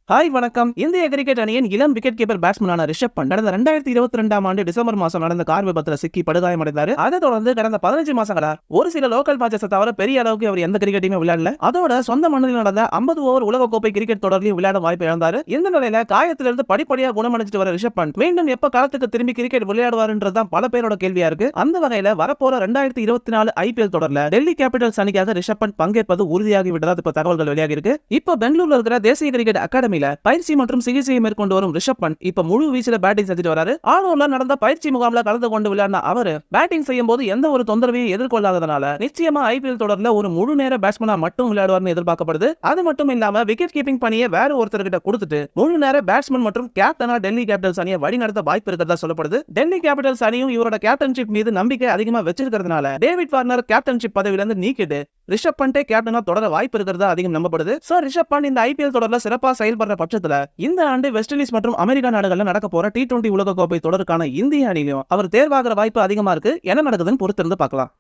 Hi வணக்கம். இந்திய cricket அணியின் இளம் விக்கெட் கீப்பர் பேட்ஸ்மேனான ரிஷப் பண்ட் கடந்த 2022ஆம் ஆண்டு டிசம்பர் மாசம் நடந்த கார் விபத்துல சிக்கி படுகாயமடைந்தாரு. அதை தொடர்ந்து கடந்த 15 மாசங்களா ஒரு சில லோக்கல் மேட்சஸ் தவிர பெரிய அளவுக்கு அவர் எந்த கிரிக்கெட்டையுமே விளையாடல. அதோட சொந்த மண்ணில் நடந்த 50 ஓவர் உலக கோப்பை கிரிக்கெட் தொடரில் விளையாட வாய்ப்பு இழந்தாரு. இந்த நிலையில காயத்திலிருந்து படிப்படியா குணமடைஞ்சிட்டு வர ரிஷப் பண்ட் மீண்டும் எப்ப களத்துக்கு திரும்பி கிரிக்கெட் விளையாடுவாருன்றதுதான் பல பேரோட கேள்வியா இருக்கு. அந்த வகையில வரப்போற 2024 IPL தொடர்ல டெல்லி கேபிட்டல்ஸ் அணிக்காக ரிஷப் பண்ட் பங்கேற்பது உறுதியாகி விட்டதா இப்ப தகவல்கள் வெளியாகி இருக்கு. இப்ப பெங்களூர்ல இருக்கிற தேசிய கிரிக்கெட் அகாடமியில பயிற்சி மற்றும் சிகிச்சையை மேற்கொண்டு வரும் ரிஷப் பண்ட் இப்ப முழு வீச்சில பேட்டிங் செஞ்சுட்டு வராரு. ஆனூர்ல நடந்த பயிற்சி முகாம்ல கலந்து கொண்டு விளையாடின அவரு பேட்டிங் செய்யும் போது எந்த ஒரு தொந்தரவையும் எதிர்கொள்ளாததனால நிச்சயமா IPL தொடர்ல ஒரு முழு நேர பேட்ஸ்மேனா மட்டும் விளையாடுவார்னு எதிர்பார்க்கப்படுது. அது மட்டும் இல்லாம விக்கெட் கீப்பிங் பணியை வேற ஒருத்தர்கிட்ட கொடுத்துட்டு முழு நேர பேட்ஸ்மேன் மற்றும் கேப்டனா டெல்லி கேபிட்டல்ஸ் அணியை வழிநடத்த வாய்ப்பு இருக்கிறதா சொல்லப்படுது. டெல்லி கேபிட்டல்ஸ் அணியும் இவரோட கேப்டன்ஷிப் மீது நம்பிக்கை அதிகமா வச்சிருக்கிறதுனால டேவிட் வார்னர் கேப்டன்ஷிப் பதவியிலிருந்து நீக்கிட்டு ரிஷப் பண்டே கேப்டனா தொடர வாய்ப்பு இருக்கிறதா அதிகம் நம்பப்படுது. சோ ரிஷப் பண்ட் இந்த IPL தொடர்ல சிறப்பா செயல்படுற பட்சத்துல இந்த ஆண்டு வெஸ்ட் இண்டீஸ் மற்றும் அமெரிக்கா நாடுகள்ல நடக்க போற T20 உலக கோப்பை தொடருக்கான இந்திய அணியிலும் அவர் தேர்வாகிற வாய்ப்பு அதிகமா இருக்கு. என்ன நடக்குதுன்னு பொறுத்திருந்து பார்க்கலாம்.